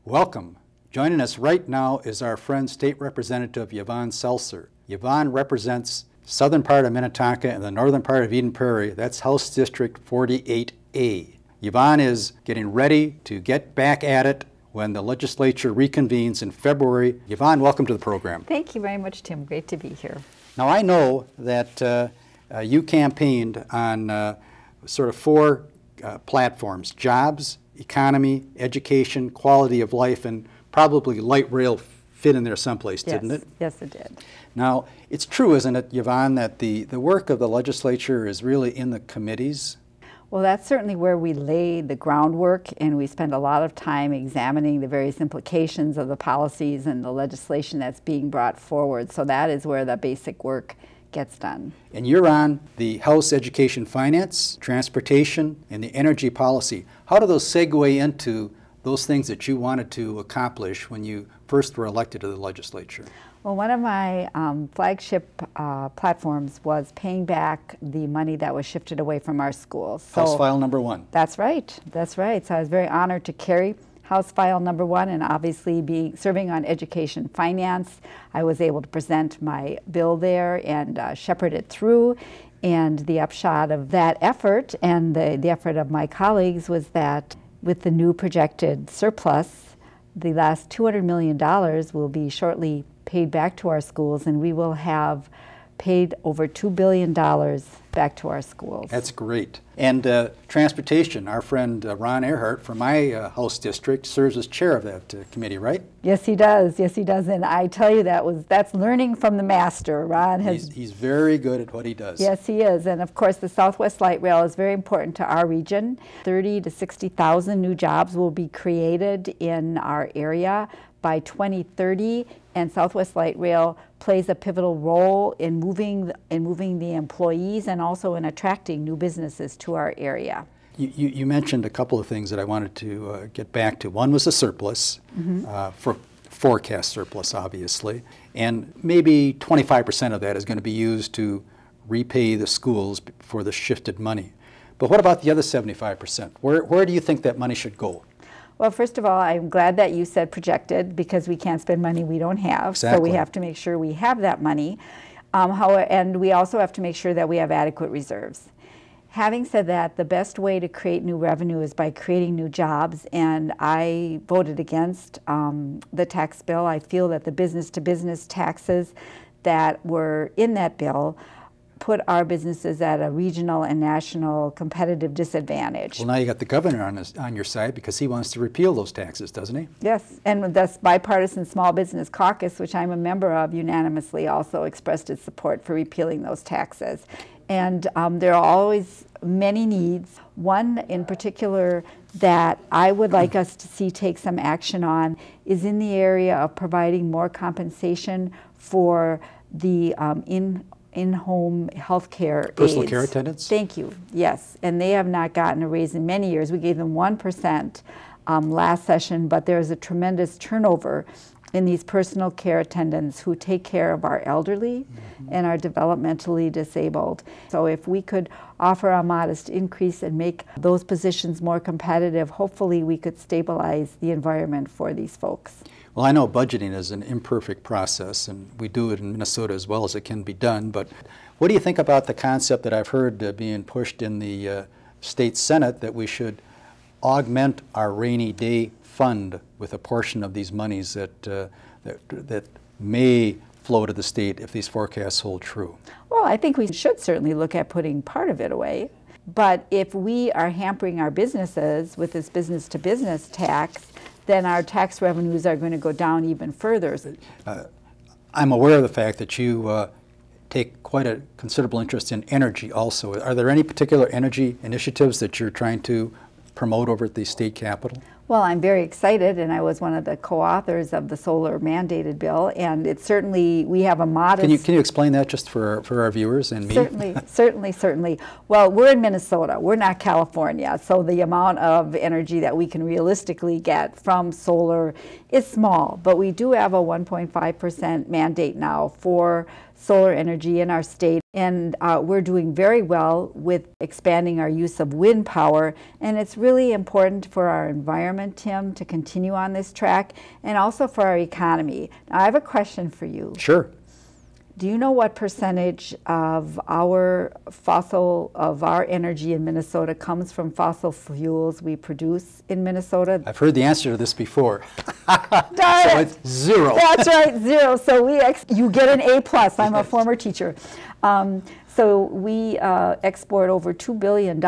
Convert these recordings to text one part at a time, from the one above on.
Welcome. Joining us right now is our friend State Representative Yvonne Selcer. Yvonne represents southern part of Minnetonka and the northern part of Eden Prairie. That's House District 48A. Yvonne is getting ready to get back at it when the legislature reconvenes in February. Yvonne, welcome to the program. Thank you very much, Tim. Great to be here. Now, I know that you campaigned on sort of four platforms: jobs, economy, education, quality of life, and probably light rail fit in there someplace, Yes. didn't it? Yes, it did. Now, it's true, isn't it, Yvonne, that the work of the legislature is really in the committees? Well, that's certainly where we lay the groundwork, and we spend a lot of time examining the various implications of the policies and the legislation that's being brought forward. So that is where the basic work gets done. And you're on the House Education Finance, Transportation, and the Energy Policy. How do those segue into those things that you wanted to accomplish when you first were elected to the legislature? Well, one of my flagship platforms was paying back the money that was shifted away from our schools. So House File number 1. That's right. That's right. So I was very honored to carry House File number 1, and obviously serving on Education Finance, I was able to present my bill there and shepherd it through. And the upshot of that effort and the effort of my colleagues was that with the new projected surplus, the last $200 million will be shortly paid back to our schools, and we will have paid over $2 billion back to our schools. That's great. And transportation, our friend Ron Earhart from my House district serves as chair of that committee, right? Yes, he does. Yes, he does. And I tell you, that's learning from the master. Ron has. He's very good at what he does. Yes, he is. And of course, the Southwest Light Rail is very important to our region. 30 to 60,000 new jobs will be created in our area by 2030, and Southwest Light Rail plays a pivotal role in moving the employees and also in attracting new businesses to our area. You mentioned a couple of things that I wanted to get back to. One was the surplus, for forecast surplus, obviously, and maybe 25% of that is going to be used to repay the schools for the shifted money. But what about the other 75%? Where do you think that money should go? Well, first of all, I'm glad that you said projected, because we can't spend money we don't have. Exactly. So we have to make sure we have that money. And we also have to make sure that we have adequate reserves. Having said that, the best way to create new revenue is by creating new jobs, and I voted against the tax bill. I feel that the business-to-business taxes that were in that bill put our businesses at a regional and national competitive disadvantage. Well, now you got the governor on your side, because he wants to repeal those taxes, doesn't he? Yes, and the bipartisan Small Business Caucus, which I'm a member of, unanimously also expressed its support for repealing those taxes. And there are always many needs. One in particular that I would like us to see take some action on is in the area of providing more compensation for the in-home health care Personal aides. care attendants? Thank you, yes. And they have not gotten a raise in many years. We gave them 1% last session, but there's a tremendous turnover in these personal care attendants who take care of our elderly and our developmentally disabled. So if we could offer a modest increase and make those positions more competitive, hopefully we could stabilize the environment for these folks. Well, I know budgeting is an imperfect process, and we do it in Minnesota as well as it can be done, but what do you think about the concept that I've heard being pushed in the state Senate, that we should augment our rainy day fund with a portion of these monies that may flow to the state if these forecasts hold true? Well, I think we should certainly look at putting part of it away. But if we are hampering our businesses with this business-to-business tax, then our tax revenues are going to go down even further. I'm aware of the fact that you take quite a considerable interest in energy also. Are there any particular energy initiatives that you're trying to promote over at the state capitol? Well, I'm very excited, and I was one of the co-authors of the solar mandated bill, and it's certainly, we have a modest... Can you explain that just for our viewers and me? Certainly. Well, we're in Minnesota. We're not California, so the amount of energy that we can realistically get from solar is small, but we do have a 1.5% mandate now for solar energy in our state. And we're doing very well with expanding our use of wind power. And it's really important for our environment, Tim, to continue on this track, and also for our economy. Now, I have a question for you. Sure. Do you know what percentage of our energy in Minnesota comes from fossil fuels we produce in Minnesota? I've heard the answer to this before. Darn So it. it's zero. That's right, zero. So you get an A+. I'm a former teacher. So we export over $2 billion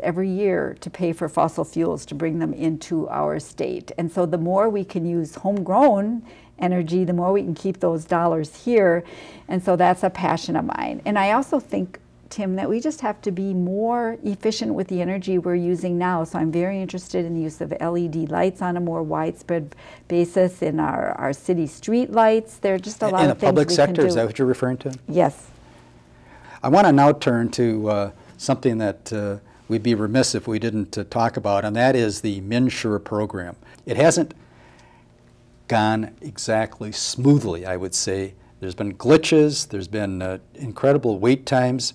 every year to pay for fossil fuels to bring them into our state. And so the more we can use homegrown energy, the more we can keep those dollars here. And so that's a passion of mine. And I also think, Tim, that we just have to be more efficient with the energy we're using now. So I'm very interested in the use of LED lights on a more widespread basis in our city street lights. There are just a lot in of the things public we sector, can do. is that what you're referring to? Yes. I want to now turn to something that we'd be remiss if we didn't talk about, and that is the MNsure program. It hasn't gone exactly smoothly, I would say. There's been glitches, there's been incredible wait times.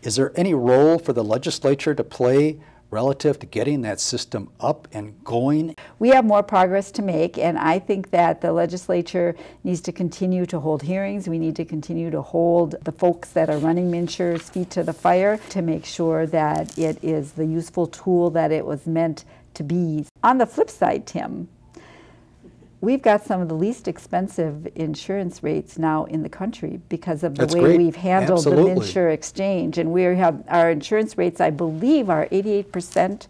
Is there any role for the legislature to play relative to getting that system up and going? We have more progress to make, and I think that the legislature needs to continue to hold hearings. We need to continue to hold the folks that are running MNsure's feet to the fire to make sure that it is the useful tool that it was meant to be. On the flip side, Tim, we've got some of the least expensive insurance rates now in the country because of the That's way great. we've handled Absolutely. the MNsure exchange. And we have our insurance rates, I believe, are 88%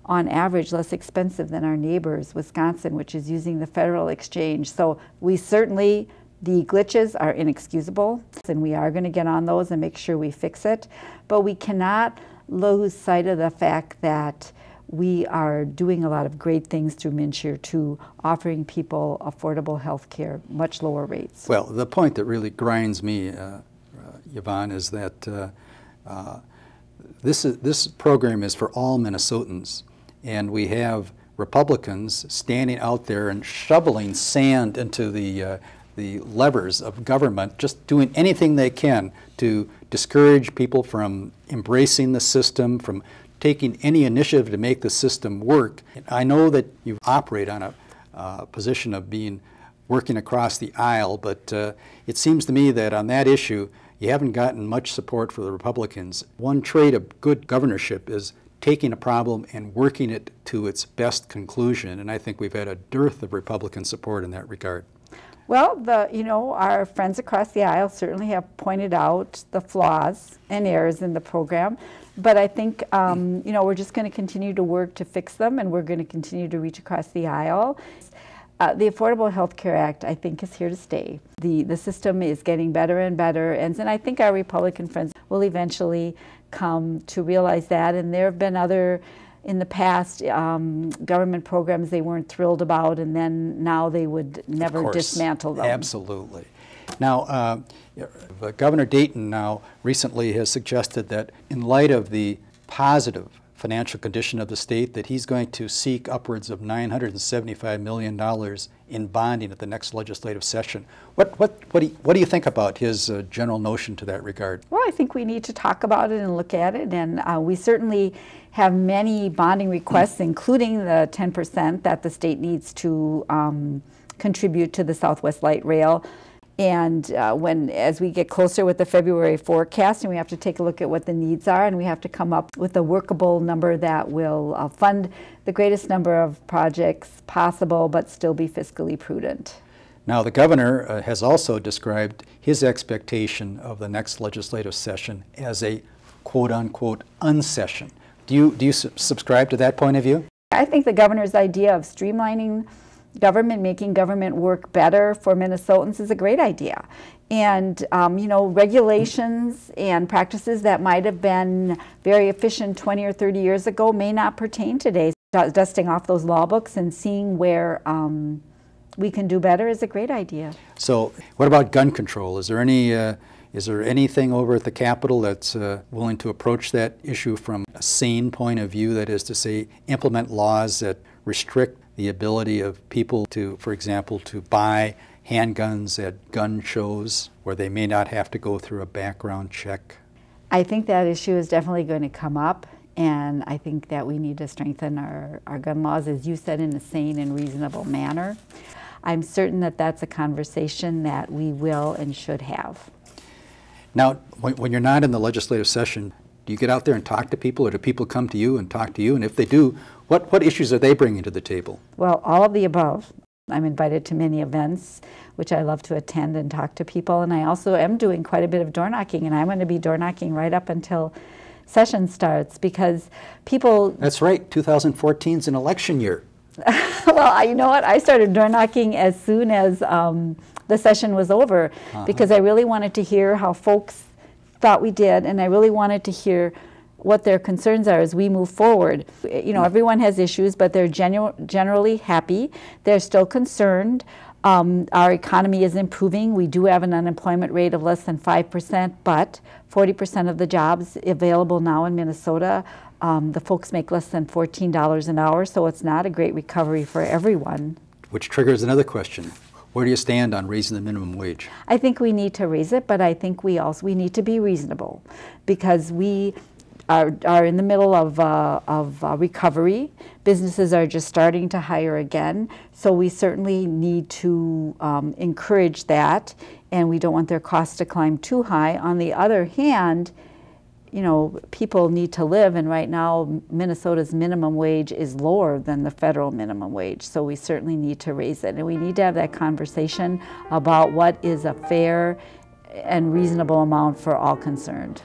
on average less expensive than our neighbors, Wisconsin, which is using the federal exchange. So we certainly, the glitches are inexcusable, and we are going to get on those and make sure we fix it. But we cannot lose sight of the fact that we are doing a lot of great things through MNsure too, offering people affordable health care, much lower rates. Well, the point that really grinds me, Yvonne, is that this program is for all Minnesotans, and we have Republicans standing out there and shoveling sand into the levers of government, just doing anything they can to discourage people from embracing the system, from taking any initiative to make the system work. I know that you operate on a position of working across the aisle, but it seems to me that on that issue, you haven't gotten much support for the Republicans. One trait of good governorship is taking a problem and working it to its best conclusion, and I think we've had a dearth of Republican support in that regard. Well, our friends across the aisle certainly have pointed out the flaws and errors in the program. But I think, we're just going to continue to work to fix them, and we're going to continue to reach across the aisle. The Affordable Health Care Act, I think, is here to stay. The system is getting better and better, and I think our Republican friends will eventually come to realize that. And there have been other, in the past, government programs they weren't thrilled about, and then now they would never dismantle them. Absolutely. Now, Governor Dayton now recently has suggested that in light of the positive financial condition of the state, that he's going to seek upwards of $975 million in bonding at the next legislative session. What do you think about his general notion to that regard? Well, I think we need to talk about it and look at it, and we certainly have many bonding requests, including the 10% that the state needs to contribute to the Southwest Light Rail. And as we get closer with the February forecast, and we have to take a look at what the needs are, and we have to come up with a workable number that will fund the greatest number of projects possible, but still be fiscally prudent. Now, the governor has also described his expectation of the next legislative session as a quote-unquote unsession. Do you subscribe to that point of view? I think the governor's idea of streamlining government, making government work better for Minnesotans is a great idea. And, regulations and practices that might have been very efficient 20 or 30 years ago may not pertain today. Dusting off those law books and seeing where we can do better is a great idea. So what about gun control? Is there anything over at the Capitol that's willing to approach that issue from a sane point of view, that is to say, implement laws that restrict the ability of people to, for example, to buy handguns at gun shows where they may not have to go through a background check? I think that issue is definitely going to come up, and I think that we need to strengthen our gun laws, as you said, in a sane and reasonable manner. I'm certain that that's a conversation that we will and should have. Now, when you're not in the legislative session, do you get out there and talk to people, or do people come to you and talk to you? And if they do, what issues are they bringing to the table? Well, all of the above. I'm invited to many events, which I love to attend and talk to people. And I also am doing quite a bit of door knocking, and I'm going to be door knocking right up until session starts, because people... That's right, 2014 is an election year. Well, you know what? I started door knocking as soon as the session was over, because I really wanted to hear how folks thought we did, and I really wanted to hear what their concerns are as we move forward. You know, everyone has issues, but they're generally happy. They're still concerned. Our economy is improving. We do have an unemployment rate of less than 5%, but 40% of the jobs available now in Minnesota, the folks make less than $14 an hour, so it's not a great recovery for everyone. Which triggers another question. Where do you stand on raising the minimum wage? I think we need to raise it, but I think we need to be reasonable, because we are in the middle of recovery. Businesses are just starting to hire again, so we certainly need to encourage that, and we don't want their costs to climb too high. On the other hand, you know, people need to live, and right now Minnesota's minimum wage is lower than the federal minimum wage, so we certainly need to raise it, and we need to have that conversation about what is a fair and reasonable amount for all concerned.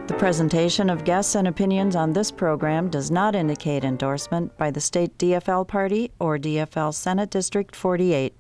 The presentation of guests and opinions on this program does not indicate endorsement by the state DFL party or DFL Senate District 48.